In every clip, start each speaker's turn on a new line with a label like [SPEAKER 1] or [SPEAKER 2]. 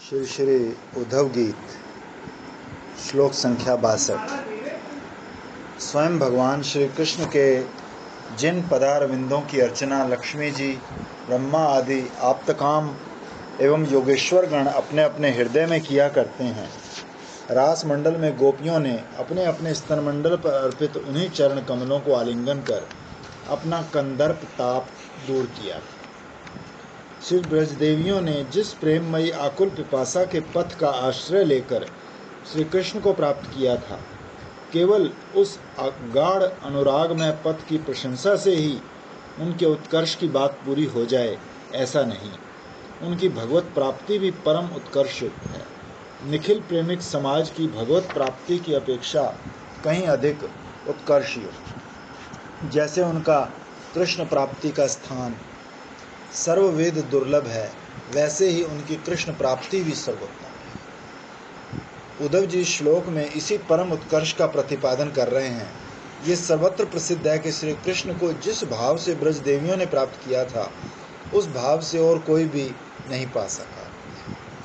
[SPEAKER 1] श्री श्री उद्धव गीत श्लोक संख्या 62। स्वयं भगवान श्री कृष्ण के जिन पदारविंदों की अर्चना लक्ष्मी जी, ब्रह्मा आदि आप्तकाम एवं योगेश्वर गण अपने अपने हृदय में किया करते हैं, रास मंडल में गोपियों ने अपने अपने स्तन मंडल पर अर्पित उन्हीं चरण कमलों को आलिंगन कर अपना कंदर्प ताप दूर किया। श्री ब्रजदेवियों ने जिस प्रेममयी आकुल पिपासा के पथ का आश्रय लेकर श्री कृष्ण को प्राप्त किया था, केवल उस गाढ़ अनुरागमय पथ की प्रशंसा से ही उनके उत्कर्ष की बात पूरी हो जाए, ऐसा नहीं। उनकी भगवत प्राप्ति भी परम उत्कर्षित है। निखिल प्रेमिक समाज की भगवत प्राप्ति की अपेक्षा कहीं अधिक उत्कर्षीय, जैसे उनका कृष्ण प्राप्ति का स्थान सर्ववेद दुर्लभ है, वैसे ही उनकी कृष्ण प्राप्ति भी सर्वोत्तम है। उद्धव जी श्लोक में इसी परम उत्कर्ष का प्रतिपादन कर रहे हैं। ये सर्वत्र प्रसिद्ध है कि श्री कृष्ण को जिस भाव से ब्रजदेवियों ने प्राप्त किया था, उस भाव से और कोई भी नहीं पा सका।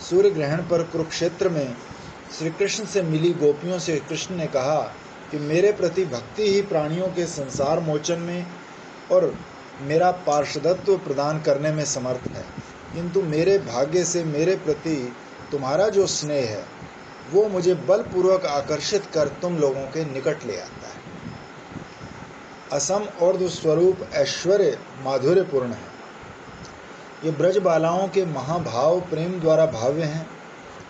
[SPEAKER 1] सूर्य ग्रहण पर कुरुक्षेत्र में श्री कृष्ण से मिली गोपियों से कृष्ण ने कहा कि मेरे प्रति भक्ति ही प्राणियों के संसार मोचन में और मेरा पार्षदत्व प्रदान करने में समर्थ है, किंतु मेरे भाग्य से मेरे प्रति तुम्हारा जो स्नेह है वो मुझे बलपूर्वक आकर्षित कर तुम लोगों के निकट ले आता है। असम और स्वरूप ऐश्वर्य माधुर्यपूर्ण है। ये ब्रज बालाओं के महाभाव प्रेम द्वारा भाव्य हैं।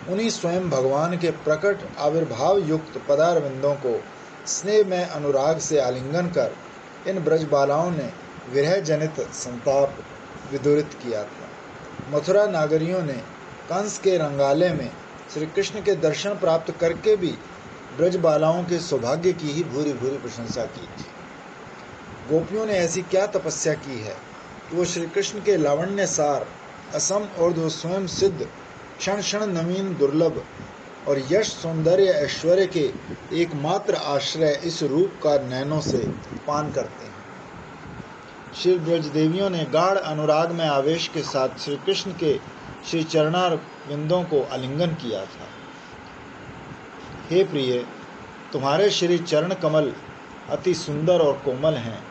[SPEAKER 1] उन्हीं स्वयं भगवान के प्रकट आविर्भाव युक्त पदारविंदों को स्नेह में अनुराग से आलिंगन कर इन ब्रज बालाओं ने विरह जनित संताप विदुरित किया था। मथुरा नागरियों ने कंस के रंगाले में श्री कृष्ण के दर्शन प्राप्त करके भी ब्रज बालाओं के सौभाग्य की ही भूरी भूरी प्रशंसा की थी। गोपियों ने ऐसी क्या तपस्या की है कि वो श्री कृष्ण के लावण्य सार असम और दो स्वयं सिद्ध क्षण क्षण नवीन दुर्लभ और यश सौंदर्य ऐश्वर्य के एकमात्र आश्रय इस रूप का नैनों से पान करते हैं। श्री ब्रजदेवियों ने गाढ़ अनुराग में आवेश के साथ श्री कृष्ण के श्री चरणारविंदों को आलिंगन किया था। हे प्रिय, तुम्हारे श्री चरण कमल अति सुंदर और कोमल हैं।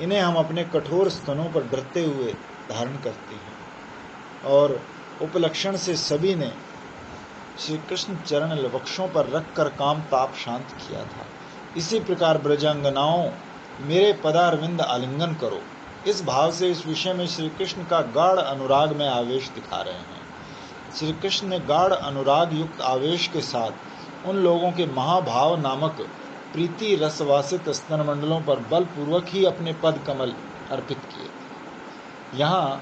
[SPEAKER 1] इन्हें हम अपने कठोर स्तनों पर डरते हुए धारण करते हैं। और उपलक्षण से सभी ने श्री कृष्ण चरण वक्षों पर रखकर काम ताप शांत किया था। इसी प्रकार ब्रजांगनाओं, मेरे पदारविंद आलिंगन करो, इस भाव से इस विषय में श्री कृष्ण का गाढ़ अनुराग में आवेश दिखा रहे हैं। श्री कृष्ण ने गाढ़ अनुराग युक्त आवेश के साथ उन लोगों के महाभाव नामक प्रीति रसवासित स्तनमंडलों पर बलपूर्वक ही अपने पद कमल अर्पित किए। यहाँ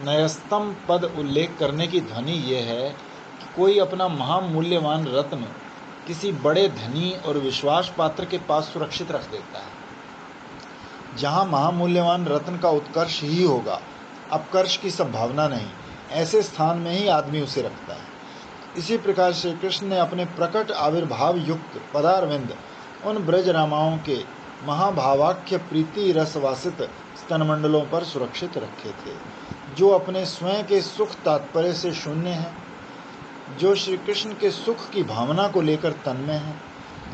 [SPEAKER 1] नयस्तम पद उल्लेख करने की ध्वनि ये है कि कोई अपना महामूल्यवान रत्न किसी बड़े धनी और विश्वास पात्र के पास सुरक्षित रख देता है। जहाँ महामूल्यवान रत्न का उत्कर्ष ही होगा, अपकर्ष की संभावना नहीं, ऐसे स्थान में ही आदमी उसे रखता है। इसी प्रकार श्री कृष्ण ने अपने प्रकट आविर्भाव युक्त पदारविंद उन ब्रज रामाओं के महाभावाख्य प्रीति रसवासित स्तनमंडलों पर सुरक्षित रखे थे, जो अपने स्वयं के सुख तात्पर्य से शून्य हैं, जो श्री कृष्ण के सुख की भावना को लेकर तन्मय हैं।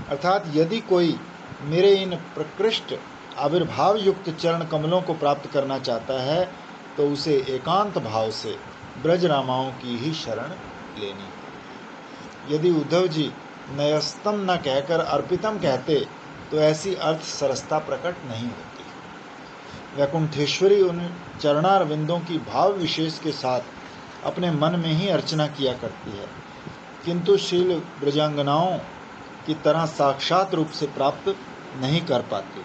[SPEAKER 1] अर्थात यदि कोई मेरे इन प्रकृष्ट आविर्भाव युक्त चरण कमलों को प्राप्त करना चाहता है, तो उसे एकांत भाव से ब्रज रामाओं की ही शरण लेनी। यदि उद्धव जी नयस्तम न कहकर अर्पितम कहते तो ऐसी अर्थ सरसता प्रकट नहीं होती। वैकुंठेश्वरी उन चरणारविंदों की भाव विशेष के साथ अपने मन में ही अर्चना किया करती है, किंतु शील ब्रजांगनाओं की तरह साक्षात रूप से प्राप्त नहीं कर पाती।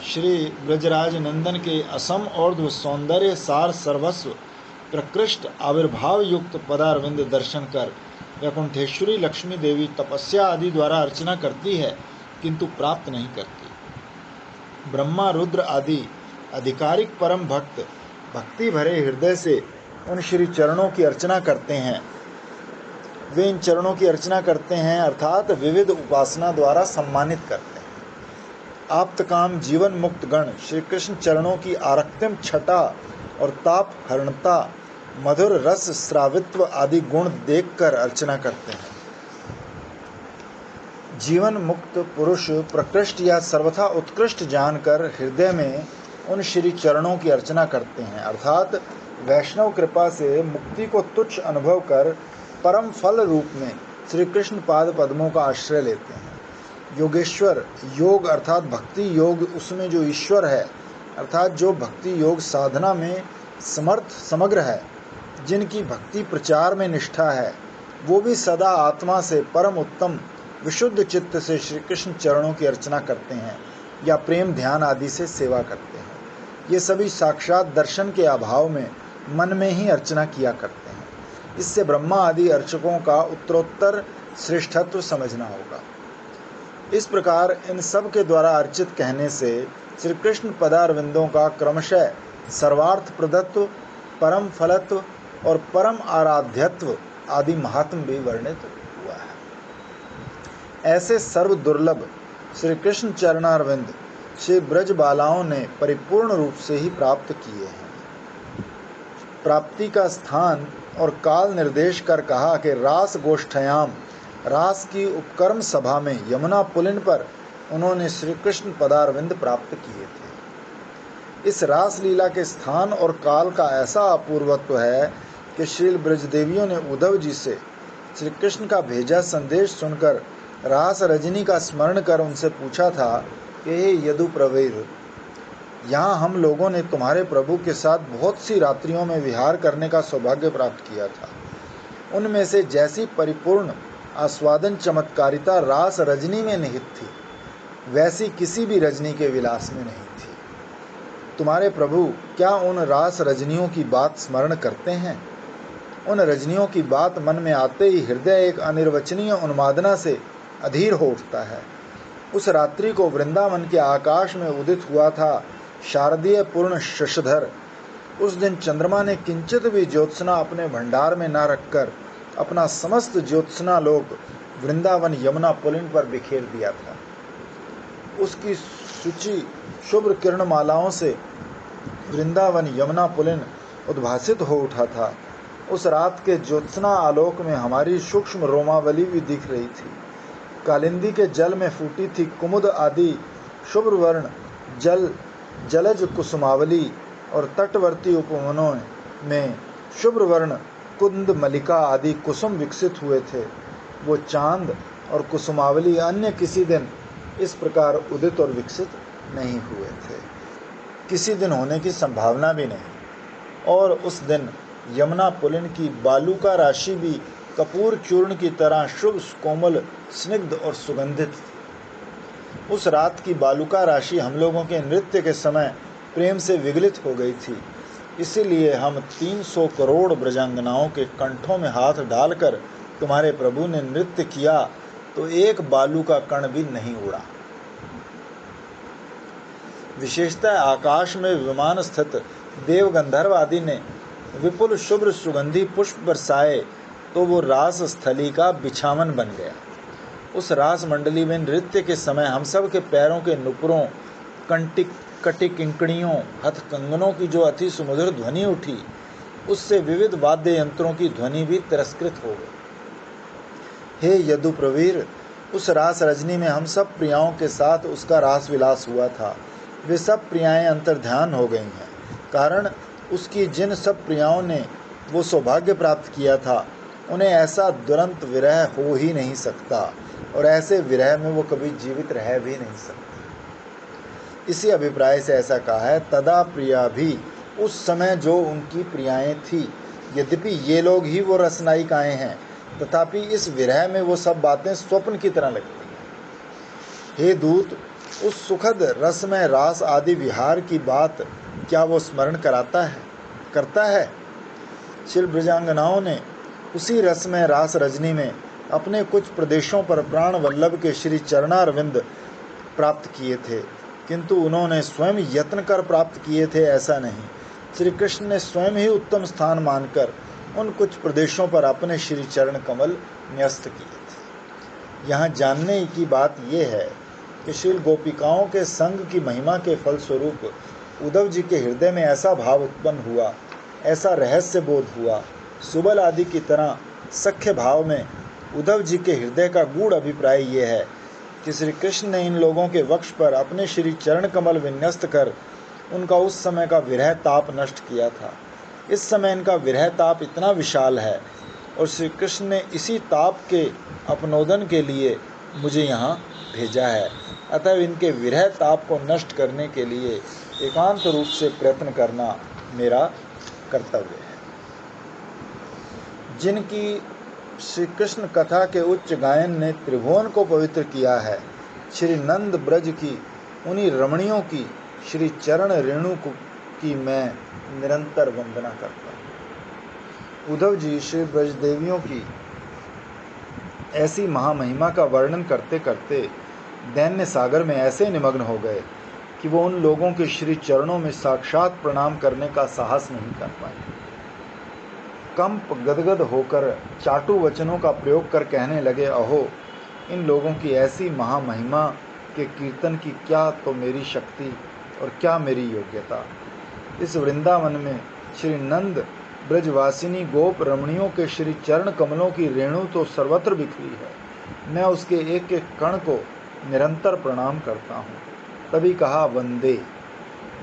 [SPEAKER 1] श्री ब्रजराज नंदन के असम और सौंदर्य सार सर्वस्व प्रकृष्ट आविर्भाव युक्त पदारविंद दर्शन कर वैकुंठेश्वरी लक्ष्मी देवी तपस्या आदि द्वारा अर्चना करती है, किंतु प्राप्त नहीं करती। ब्रह्मा रुद्र आदि आधिकारिक परम भक्त भक्ति भरे हृदय से उन श्री चरणों की अर्चना करते हैं। वे इन चरणों की अर्चना करते हैं, अर्थात विविध उपासना द्वारा सम्मानित करते हैं। आप्तकाम जीवन मुक्त गण श्री कृष्ण चरणों की आरक्तिम छटा और ताप हरणता मधुर रस श्रावित्व आदि गुण देखकर अर्चना करते हैं। जीवन मुक्त पुरुष प्रकृष्ट या सर्वथा उत्कृष्ट जानकर हृदय में उन श्री चरणों की अर्चना करते हैं, अर्थात वैष्णव कृपा से मुक्ति को तुच्छ अनुभव कर परम फल रूप में श्री कृष्ण पाद पद्मों का आश्रय लेते हैं। योगेश्वर योग अर्थात भक्ति योग, उसमें जो ईश्वर है अर्थात जो भक्ति योग साधना में समर्थ समग्र है, जिनकी भक्ति प्रचार में निष्ठा है, वो भी सदा आत्मा से परम उत्तम विशुद्ध चित्त से श्री कृष्ण चरणों की अर्चना करते हैं या प्रेम ध्यान आदि से सेवा करते हैं। ये सभी साक्षात दर्शन के अभाव में मन में ही अर्चना किया करते हैं। इससे ब्रह्मा आदि अर्चकों का उत्तरोत्तर श्रेष्ठत्व समझना होगा। इस प्रकार इन सब के द्वारा अर्चित कहने से श्री कृष्ण पदारविंदों का क्रमशः सर्वार्थ प्रदत्व, परम फलत्व और परम आराध्यत्व आदि महात्म भी वर्णित हुआ है। ऐसे सर्व दुर्लभ श्री कृष्ण चरणारविंद श्री ब्रज बालाओं ने परिपूर्ण रूप से ही प्राप्त किए हैं। प्राप्ति का स्थान और काल निर्देश कर कहा कि रास गोष्ठयाम, रास की उपकर्म सभा में यमुना पुलिन पर उन्होंने श्री कृष्ण पदारविंद प्राप्त किए थे। इस रास लीला के स्थान और काल का ऐसा अपूर्वत्व है कि श्री ब्रजदेवियों ने उद्धव जी से श्री कृष्ण का भेजा संदेश सुनकर रास रजनी का स्मरण कर उनसे पूछा था कि हे यदु प्रवीर, यहाँ हम लोगों ने तुम्हारे प्रभु के साथ बहुत सी रात्रियों में विहार करने का सौभाग्य प्राप्त किया था। उनमें से जैसी परिपूर्ण आस्वादन चमत्कारिता रास रजनी में निहित थी, वैसी किसी भी रजनी के विलास में नहीं थी। तुम्हारे प्रभु क्या उन रास रजनियों की बात स्मरण करते हैं? उन रजनियों की बात मन में आते ही हृदय एक अनिर्वचनीय उन्मादना से अधीर हो उठता है। उस रात्रि को वृंदावन के आकाश में उदित हुआ था शारदीय पूर्ण शशधर। उस दिन चंद्रमा ने किंचित भी ज्योत्सना अपने भंडार में न रखकर अपना समस्त ज्योत्सना लोक वृंदावन यमुना पुलिन पर बिखेर दिया था। उसकी सूची शुभ्र किरणमालाओं से वृंदावन यमुना पुलिन उद्भासित हो उठा था। उस रात के ज्योत्सना आलोक में हमारी सूक्ष्म रोमावली भी दिख रही थी। कालिंदी के जल में फूटी थी कुमुद आदि शुभ्र वर्ण जलज कुसुमावली और तटवर्ती उपवनों में शुभ्र वर्ण कुंद मलिका आदि कुसुम विकसित हुए थे। वो चांद और कुसुमावली अन्य किसी दिन इस प्रकार उदित और विकसित नहीं हुए थे, किसी दिन होने की संभावना भी नहीं। और उस दिन यमुना पुलिन की बालुका राशि भी कपूर चूर्ण की तरह शुभ कोमल स्निग्ध और सुगंधित थी। उस रात की बालुका राशि हम लोगों के नृत्य के समय प्रेम से विगलित हो गई थी। इसीलिए हम 300 करोड़ ब्रजांगनाओं के कंठों में हाथ डालकर तुम्हारे प्रभु ने नृत्य किया तो एक बालू का कण भी नहीं उड़ा। विशेषतः आकाश में विमान स्थित देव गंधर्व आदि ने विपुल शुभ्र सुगंधी पुष्प बरसाए तो वो रास स्थली का बिछावन बन गया। उस रास मंडली में नृत्य के समय हम सब के पैरों के नुपुरों, कटिकिंकड़ियों, हथकंगनों की जो अति सुमधुर ध्वनि उठी, उससे विविध वाद्य यंत्रों की ध्वनि भी तिरस्कृत हो गई। हे यदु प्रवीर, उस रास रजनी में हम सब प्रियाओं के साथ उसका रास विलास हुआ था। वे सब प्रियाएं अंतर्ध्यान हो गई हैं, कारण उसकी जिन सब प्रियाओं ने वो सौभाग्य प्राप्त किया था, उन्हें ऐसा दुरंत विरह हो ही नहीं सकता और ऐसे विरह में वो कभी जीवित रह भी नहीं सकते। इसी अभिप्राय से ऐसा कहा है, तदा प्रिया भी, उस समय जो उनकी प्रियाएं थी, यद्यपि ये लोग ही वो रसनायिकाएं हैं, तथापि इस विरह में वो सब बातें स्वप्न की तरह लगती हैं। हे दूत, उस सुखद रसमय रास आदि विहार की बात क्या वो स्मरण करता है? श्री ब्रजांगनाओं ने उसी रसमय रास रजनी में अपने कुछ प्रदेशों पर प्राण वल्लभ के श्री चरणारविंद प्राप्त किए थे, किंतु उन्होंने स्वयं यत्न कर प्राप्त किए थे ऐसा नहीं। श्री कृष्ण ने स्वयं ही उत्तम स्थान मानकर उन कुछ प्रदेशों पर अपने श्री चरण कमल न्यस्त किए थे। यहाँ जानने की बात यह है कि श्री गोपिकाओं के संग की महिमा के फलस्वरूप उद्धव जी के हृदय में ऐसा भाव उत्पन्न हुआ ऐसा रहस्य बोध हुआ। सुबल आदि की तरह सख्य भाव में उद्धव जी के हृदय का गूढ़ अभिप्राय ये है कि श्री कृष्ण ने इन लोगों के वक्ष पर अपने श्री चरण कमल विन्यस्त कर उनका उस समय का विरह ताप नष्ट किया था। इस समय इनका विरह ताप इतना विशाल है और श्री कृष्ण ने इसी ताप के अपनोदन के लिए मुझे यहाँ भेजा है। अतः इनके विरह ताप को नष्ट करने के लिए एकांत रूप से प्रयत्न करना मेरा कर्तव्य है। जिनकी श्री कृष्ण कथा के उच्च गायन ने त्रिभुवन को पवित्र किया है, श्री नंद ब्रज की उन्हीं रमणियों की श्री चरण रेणु की मैं निरंतर वंदना करता हूँ। उद्धव जी श्री ब्रजदेवियों की ऐसी महामहिमा का वर्णन करते करते दैन्य सागर में ऐसे निमग्न हो गए कि वो उन लोगों के श्री चरणों में साक्षात प्रणाम करने का साहस नहीं कर पाए। कंप गदगद होकर चाटू वचनों का प्रयोग कर कहने लगे, अहो, इन लोगों की ऐसी महामहिमा के कीर्तन की क्या तो मेरी शक्ति और क्या मेरी योग्यता। इस वृंदावन में श्री नंद ब्रजवासिनी गोप रमणियों के श्री चरण कमलों की रेणु तो सर्वत्र बिखरी है। मैं उसके एक एक कण को निरंतर प्रणाम करता हूँ। तभी कहा, वंदे।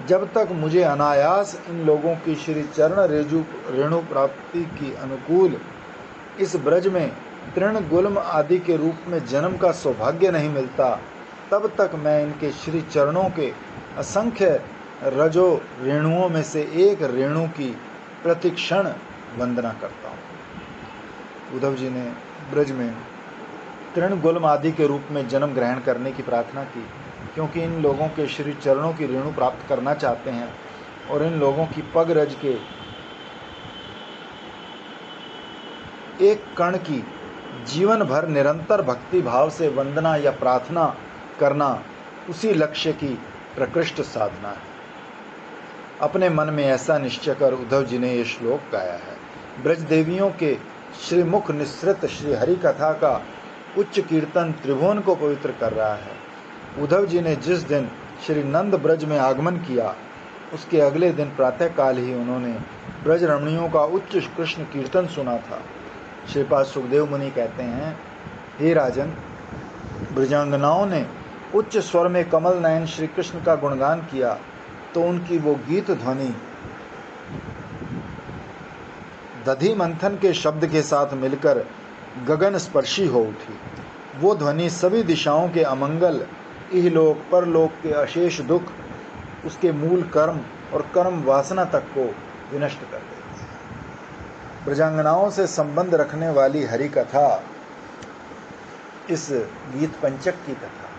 [SPEAKER 1] जब तक मुझे अनायास इन लोगों की श्री चरण रेणु प्राप्ति की अनुकूल इस ब्रज में तृण गुल्म आदि के रूप में जन्म का सौभाग्य नहीं मिलता, तब तक मैं इनके श्री चरणों के असंख्य रजो रेणुओं में से एक रेणु की प्रतिक्षण वंदना करता हूँ। उद्धव जी ने ब्रज में तृण गुल्म आदि के रूप में जन्म ग्रहण करने की प्रार्थना की, क्योंकि इन लोगों के श्री चरणों की रेणु प्राप्त करना चाहते हैं और इन लोगों की पग रज के एक कण की जीवन भर निरंतर भक्ति भाव से वंदना या प्रार्थना करना उसी लक्ष्य की प्रकृष्ट साधना है। अपने मन में ऐसा निश्चय कर उद्धव जी ने ये श्लोक गाया है। ब्रजदेवियों के श्रीमुख निस्सृत श्री हरि कथा का उच्च कीर्तन त्रिभुवन को पवित्र कर रहा है। उद्धव जी ने जिस दिन श्री नंद ब्रज में आगमन किया, उसके अगले दिन प्रातःकाल ही उन्होंने ब्रज रमणियों का उच्च कृष्ण कीर्तन सुना था। श्रीपाद सुखदेव मुनि कहते हैं, हे राजन, ब्रजांगनाओं ने उच्च स्वर में कमल नयन श्री कृष्ण का गुणगान किया तो उनकी वो गीत ध्वनि दधि मंथन के शब्द के साथ मिलकर गगन स्पर्शी हो उठी। वो ध्वनि सभी दिशाओं के अमंगल, इहलोक परलोक के अशेष दुख, उसके मूल कर्म और कर्म वासना तक को विनष्ट कर देती है। ब्रजांगनाओं से संबंध रखने वाली हरि कथा इस गीत पंचक की कथा।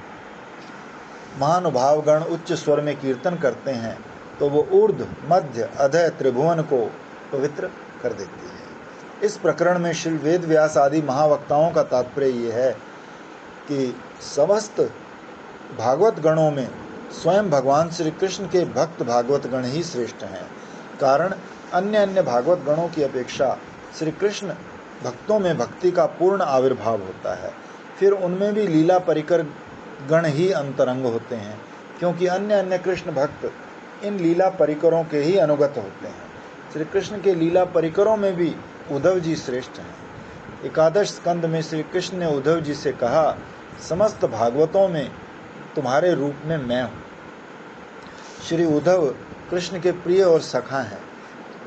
[SPEAKER 1] महानुभावगण उच्च स्वर में कीर्तन करते हैं तो वो ऊर्ध्व मध्य अधः त्रिभुवन को पवित्र कर देती है। इस प्रकरण में श्री वेद व्यास आदि महावक्ताओं का तात्पर्य ये है कि समस्त भागवत गणों में स्वयं भगवान श्री कृष्ण के भक्त भागवत गण ही श्रेष्ठ हैं। कारण अन्य अन्य भागवत गणों की अपेक्षा श्री कृष्ण भक्तों में भक्ति का पूर्ण आविर्भाव होता है। फिर उनमें भी लीला परिकर गण ही अंतरंग होते हैं, क्योंकि अन्य अन्य कृष्ण भक्त इन लीला परिकरों के ही अनुगत होते हैं। श्री कृष्ण के लीला परिकरों में भी उद्धव जी श्रेष्ठ हैं। एकादश स्कंद में श्री कृष्ण ने उद्धव जी से कहा, समस्त भागवतों में तुम्हारे रूप में मैं हूँ। श्री उद्धव कृष्ण के प्रिय और सखा हैं।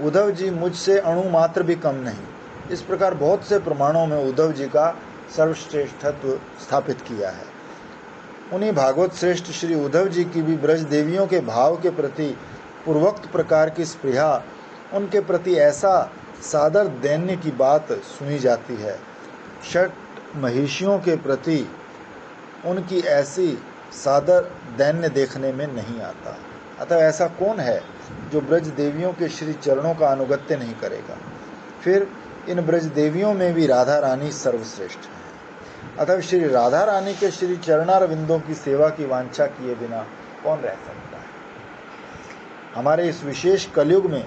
[SPEAKER 1] उद्धव जी मुझसे अणु मात्र भी कम नहीं। इस प्रकार बहुत से प्रमाणों में उद्धव जी का सर्वश्रेष्ठत्व स्थापित किया है। उन्हीं भागवत श्रेष्ठ श्री उद्धव जी की भी ब्रज देवियों के भाव के प्रति पूर्वोक्त प्रकार की स्पृहा, उनके प्रति ऐसा सादर दैन्य की बात सुनी जाती है। षट महिषियों के प्रति उनकी ऐसी सादर दैन्य देखने में नहीं आता। अतः ऐसा कौन है जो ब्रज देवियों के श्री चरणों का अनुगत्य नहीं करेगा। फिर इन ब्रज देवियों में भी राधा रानी सर्वश्रेष्ठ है। अतः श्री राधा रानी के श्री चरणार विंदों की सेवा की वांछा किए बिना कौन रह सकता है। हमारे इस विशेष कलयुग में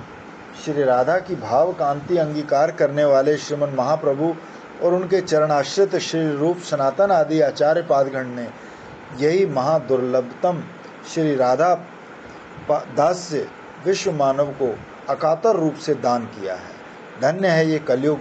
[SPEAKER 1] श्री राधा की भाव कांति अंगीकार करने वाले श्रीमन महाप्रभु और उनके चरणाश्रित श्री रूप सनातन आदि आचार्य पादगण ने यही महादुर्लभतम श्री राधा दास्य विश्व मानव को अकातर रूप से दान किया है। धन्य है ये कलयुग,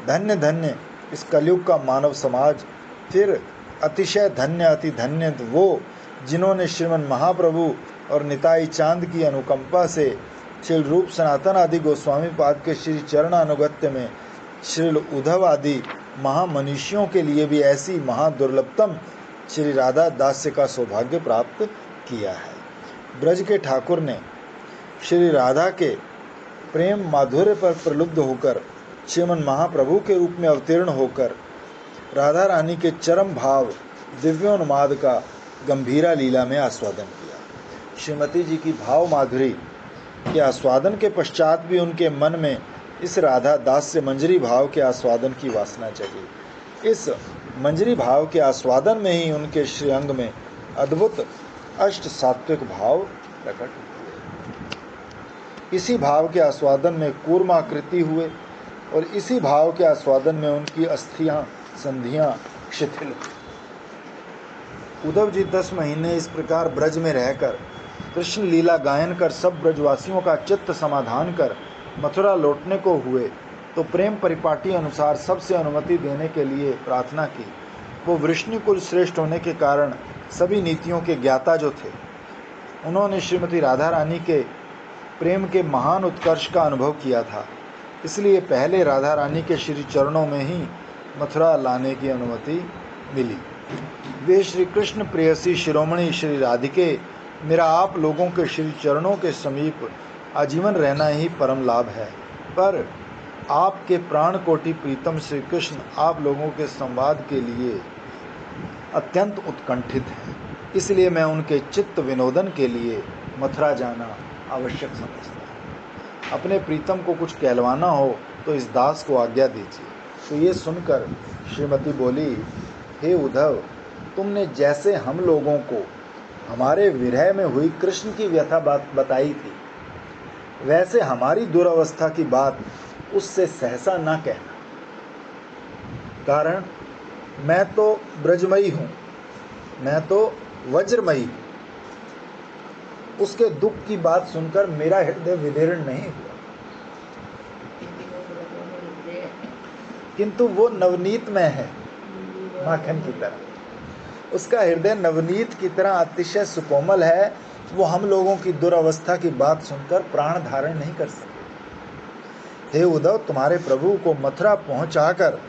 [SPEAKER 1] धन्य धन्य इस कलयुग का मानव समाज। फिर अतिशय धन्य अति धन्य वो जिन्होंने श्रीमन महाप्रभु और निताई चांद की अनुकंपा से श्री रूप सनातन आदि गोस्वामी पाद के श्री चरण अनुगत्य में श्री उद्धव आदि महामनीषियों के लिए भी ऐसी महादुर्लभतम श्री राधा दास्य का सौभाग्य प्राप्त किया है। ब्रज के ठाकुर ने श्री राधा के प्रेम माधुर्य पर प्रलुब्ध होकर श्रीमन महाप्रभु के रूप में अवतीर्ण होकर राधा रानी के चरम भाव दिव्योन्माद का गंभीरा लीला में आस्वादन किया। श्रीमती जी की भाव माधुरी के आस्वादन के पश्चात भी उनके मन में इस राधा दास्य मंजरी भाव के आस्वादन की वासना जगी। इस मंजरी भाव के आस्वादन में ही उनके श्रीअंग में अद्भुत अष्ट सात्विक भाव प्रकट हुए। इसी भाव के आस्वादन में कूर्माकृति हुए और इसी भाव के आस्वादन में उनकी अस्थियां संधियां शिथिल हुई। उद्धव जी 10 महीने इस प्रकार ब्रज में रहकर कृष्ण लीला गायन कर सब ब्रजवासियों का चित्त समाधान कर मथुरा लौटने को हुए तो प्रेम परिपाटी अनुसार सबसे अनुमति देने के लिए प्रार्थना की। वो वृष्णिकुल श्रेष्ठ होने के कारण सभी नीतियों के ज्ञाता जो थे, उन्होंने श्रीमती राधा रानी के प्रेम के महान उत्कर्ष का अनुभव किया था, इसलिए पहले राधा रानी के श्री चरणों में ही मथुरा लाने की अनुमति मिली। वे श्री कृष्ण प्रेयसी शिरोमणि श्री राधिके, मेरा आप लोगों के श्री चरणों के समीप आजीवन रहना ही परम लाभ है, पर आपके प्राण कोटि प्रीतम श्री कृष्ण आप लोगों के संवाद के लिए अत्यंत उत्कंठित हैं, इसलिए मैं उनके चित्त विनोदन के लिए मथुरा जाना आवश्यक समझता हूँ। अपने प्रीतम को कुछ कहलवाना हो तो इस दास को आज्ञा दीजिए। तो ये सुनकर श्रीमती बोली, हे उद्धव, तुमने जैसे हम लोगों को हमारे विरह में हुई कृष्ण की व्यथा बात बताई थी, वैसे हमारी दुरावस्था की बात उससे सहसा ना कहना। कारण मैं तो ब्रजमयी हूँ, मैं तो वज्रमयी हूँ। उसके दुख की बात सुनकर मेरा हृदय विदीर्ण नहीं हुआ, किंतु वो नवनीत में है, माखन की तरह। उसका हृदय नवनीत की तरह अतिशय सुकोमल है। वो हम लोगों की दुरावस्था की बात सुनकर प्राण धारण नहीं कर सके। हे उद्धव, तुम्हारे प्रभु को मथुरा पहुंचाकर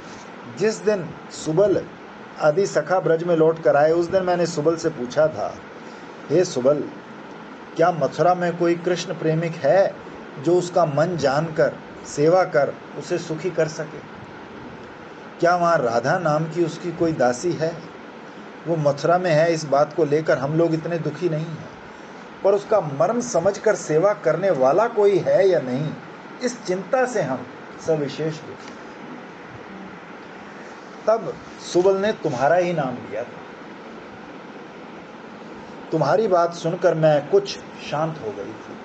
[SPEAKER 1] जिस दिन सुबल आदि सखा ब्रज में लौट कर आए, उस दिन मैंने सुबल से पूछा था, हे सुबल, क्या मथुरा में कोई कृष्ण प्रेमिक है जो उसका मन जानकर सेवा कर उसे सुखी कर सके? क्या वहाँ राधा नाम की उसकी कोई दासी है? वो मथुरा में है, इस बात को लेकर हम लोग इतने दुखी नहीं हैं, पर उसका मर्म समझकर सेवा करने वाला कोई है या नहीं, इस चिंता से हम सविशेष दुखी। तब सुबल ने तुम्हारा ही नाम लिया था। तुम्हारी बात सुनकर मैं कुछ शांत हो गई थी,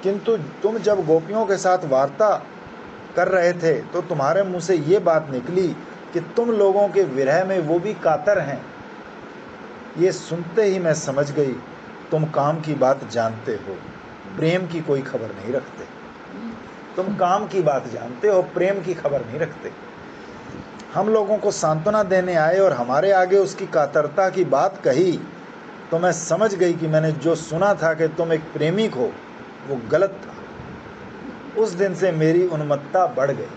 [SPEAKER 1] किंतु तुम जब गोपियों के साथ वार्ता कर रहे थे तो तुम्हारे मुंह से ये बात निकली कि तुम लोगों के विरह में वो भी कातर हैं। ये सुनते ही मैं समझ गई तुम काम की बात जानते हो, प्रेम की कोई खबर नहीं रखते। तुम काम की बात जानते हो, प्रेम की खबर नहीं रखते। हम लोगों को सांत्वना देने आए और हमारे आगे उसकी कातरता की बात कही तो मैं समझ गई कि मैंने जो सुना था कि तुम एक प्रेमिक हो, वो गलत था। उस दिन से मेरी उन्मत्तता बढ़ गई।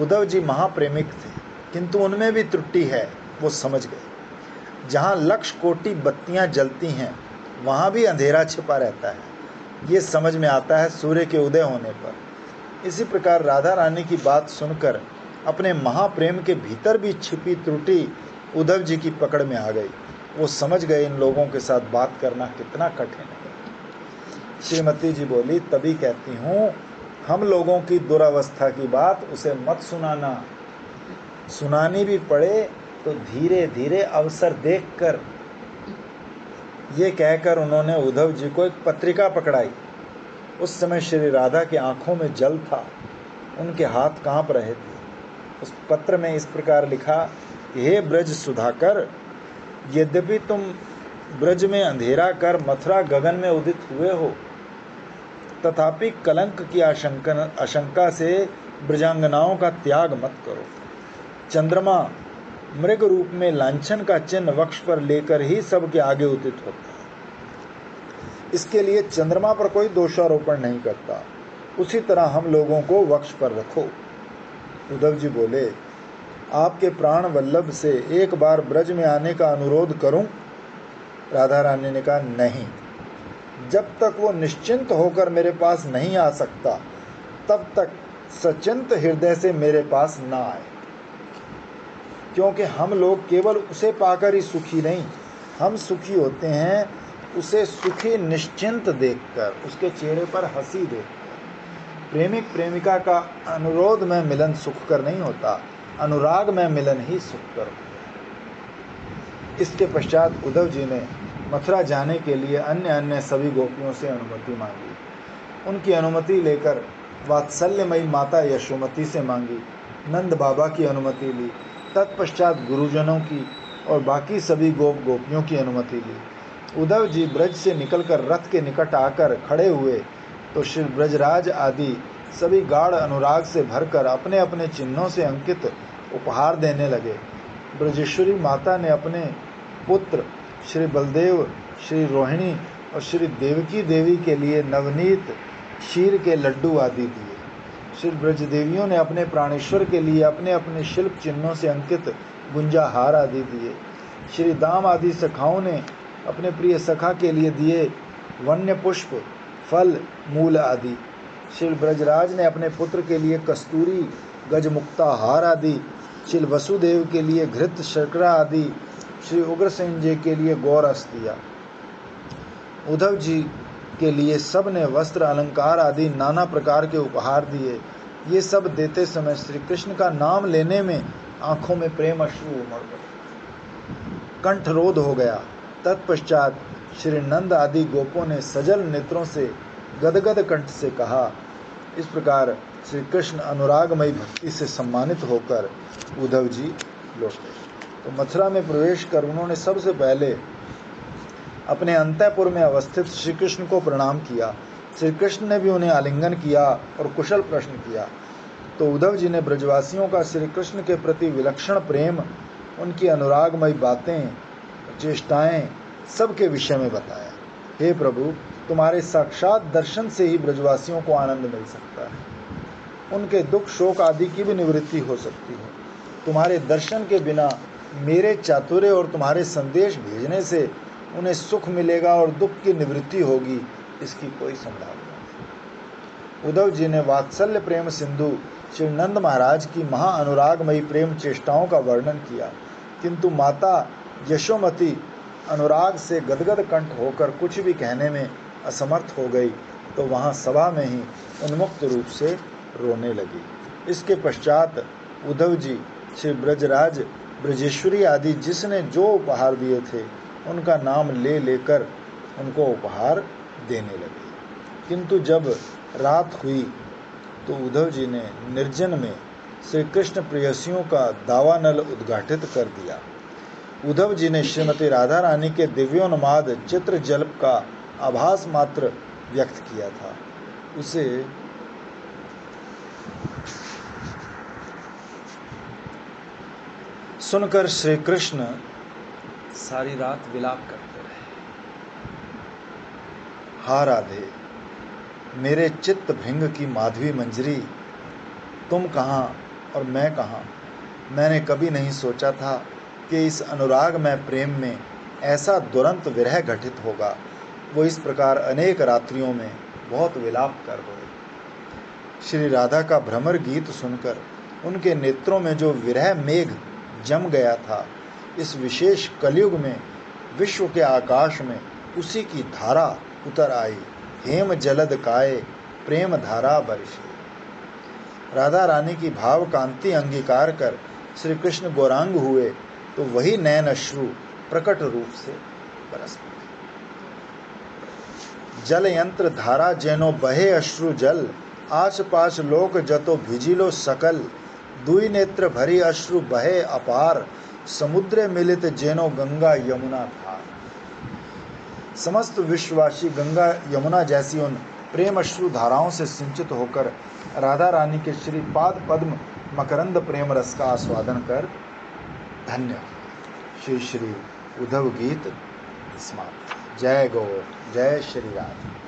[SPEAKER 1] उद्धव जी महाप्रेमिक थे, किंतु उनमें भी त्रुटि है, वो समझ गए। जहाँ लक्ष कोटि बत्तियाँ जलती हैं, वहाँ भी अंधेरा छिपा रहता है, ये समझ में आता है सूर्य के उदय होने पर। इसी प्रकार राधा रानी की बात सुनकर अपने महाप्रेम के भीतर भी छिपी त्रुटि उद्धव जी की पकड़ में आ गई। वो समझ गए इन लोगों के साथ बात करना कितना कठिन है। श्रीमती जी बोली, तभी कहती हूँ, हम लोगों की दुरावस्था की बात उसे मत सुनाना। सुनानी भी पड़े तो धीरे धीरे अवसर देखकर। ये कहकर उन्होंने उद्धव जी को एक पत्रिका पकड़ाई। उस समय श्री राधा की आंखों में जल था, उनके हाथ कांप रहे थे। उस पत्र में इस प्रकार लिखा, हे ब्रज सुधाकर, यद्यपि तुम ब्रज में अंधेरा कर मथुरा गगन में उदित हुए हो, तथापि कलंक की आशंका से ब्रजांगनाओं का त्याग मत करो। चंद्रमा मृग रूप में लांछन का चिन्ह वक्ष पर लेकर ही सबके आगे उदित होता है। इसके लिए चंद्रमा पर कोई दोषारोपण नहीं करता। उसी तरह हम लोगों को वक्ष पर रखो। उद्धव जी बोले, आपके प्राण वल्लभ से एक बार ब्रज में आने का अनुरोध करूं? राधा रानी ने कहा, नहीं। जब तक वो निश्चिंत होकर मेरे पास नहीं आ सकता तब तक सचिंत हृदय से मेरे पास ना आए, क्योंकि हम लोग केवल उसे पाकर ही सुखी नहीं, हम सुखी होते हैं उसे सुखी निश्चिंत देखकर, उसके चेहरे पर हंसी देखकर। प्रेमिक प्रेमिका का अनुरोध में मिलन सुख कर नहीं होता, अनुराग में मिलन ही सुख कर होता। इसके पश्चात उद्धव जी ने मथुरा जाने के लिए अन्य सभी गोपियों से अनुमति मांगी। उनकी अनुमति लेकर वात्सल्यमयी माता यशोमती से मांगी, नंद बाबा की अनुमति ली, तत्पश्चात गुरुजनों की और बाकी सभी गोपियों की अनुमति ली। उद्धव जी ब्रज से निकलकर रथ के निकट आकर खड़े हुए तो श्री ब्रजराज आदि सभी गाढ़ अनुराग से भरकर अपने अपने चिन्हों से अंकित उपहार देने लगे। ब्रजेश्वरी माता ने अपने पुत्र श्री बलदेव, श्री रोहिणी और श्री देवकी देवी के लिए नवनीत क्षीर के लड्डू आदि दिए। श्री ब्रजदेवियों ने अपने प्राणेश्वर के लिए अपने अपने शिल्प चिन्हों से अंकित गुंजाहार आदि दिए। श्री दाम आदि सखाओं ने अपने प्रिय सखा के लिए दिए वन्य पुष्प, फल, मूल आदि। श्री ब्रजराज ने अपने पुत्र के लिए कस्तूरी, गजमुक्ता हार आदि, श्री वसुदेव के लिए घृत शर्करा आदि, श्री उग्रसेन जी के लिए गौरस दिया। उद्धव जी के लिए सब ने वस्त्र, अलंकार आदि नाना प्रकार के उपहार दिए। ये सब देते समय श्री कृष्ण का नाम लेने में आंखों में प्रेम अश्रु उमड़ पड़े, कंठरोध हो गया। तत्पश्चात श्री नंद आदि गोपों ने सजल नेत्रों से गदगद कंठ से कहा। इस प्रकार श्री कृष्ण अनुरागमयी भक्ति से सम्मानित होकर उद्धव जी लौटे। तो मथुरा में प्रवेश कर उन्होंने सबसे पहले अपने अंतःपुर में अवस्थित श्री कृष्ण को प्रणाम किया। श्री कृष्ण ने भी उन्हें आलिंगन किया और कुशल प्रश्न किया। तो उद्धव जी ने ब्रजवासियों का श्री कृष्ण के प्रति विलक्षण प्रेम, उनकी अनुरागमयी बातें, चेष्टाएं सबके विषय में बताया। हे प्रभु, तुम्हारे साक्षात दर्शन से ही ब्रजवासियों को आनंद मिल सकता है, उनके दुख शोक आदि की भी निवृत्ति हो सकती है। तुम्हारे दर्शन के बिना मेरे चातुर्य और तुम्हारे संदेश भेजने से उन्हें सुख मिलेगा और दुख की निवृत्ति होगी, इसकी कोई संभावना नहीं। उद्धव जी ने वात्सल्य प्रेम सिंधु श्री नंद महाराज की महा अनुरागमयी प्रेम चेष्टाओं का वर्णन किया, किंतु माता यशोमती अनुराग से गदगद कंठ होकर कुछ भी कहने में असमर्थ हो गई, तो वहाँ सभा में ही उन्मुक्त रूप से रोने लगी। इसके पश्चात उद्धव जी श्री ब्रजराज, ब्रजेश्वरी आदि जिसने जो उपहार दिए थे उनका नाम ले लेकर उनको उपहार देने लगे। किंतु जब रात हुई तो उद्धव जी ने निर्जन में श्री कृष्ण प्रेयसियों का दावानल उद्घाटित कर दिया। उद्धव जी ने श्रीमती राधा रानी के दिव्योन्माद चित्र जल्प का आभास मात्र व्यक्त किया था। उसे सुनकर श्री कृष्ण सारी रात विलाप करते रहे। हा राधे, मेरे चित्त भृंग की माधवी मंजरी, तुम कहाँ और मैं कहाँ। मैंने कभी नहीं सोचा था कि इस अनुराग में प्रेम में ऐसा दुरंत विरह घटित होगा। वो इस प्रकार अनेक रात्रियों में बहुत विलाप कर रोए। श्री राधा का भ्रमर गीत सुनकर उनके नेत्रों में जो विरह मेघ जम गया था, इस विशेष कलयुग में विश्व के आकाश में उसी की धारा उतर आई। हेम जलद काय प्रेम धारा बरसे। राधा रानी की भाव कांति अंगीकार कर श्री कृष्ण गौरांग हुए तो वही नैन अश्रु प्रकट रूप से बरस पड़े। जल यंत्र धारा जेनो बहे अश्रु जल, आस पास लोक जतो भिजिलो सकल। दुई नेत्र भरी अश्रु बहे अपार, समुद्र मिलित जेनो गंगा यमुना था। समस्त विश्ववासी गंगा यमुना जैसी उन प्रेम अश्रु धाराओं से सिंचित होकर राधा रानी के श्री पाद पद्म मकरंद प्रेम रस का आस्वादन कर धन्य। श्री श्री उद्धव गीत समाप्त। जय गौ, जय श्री राधे।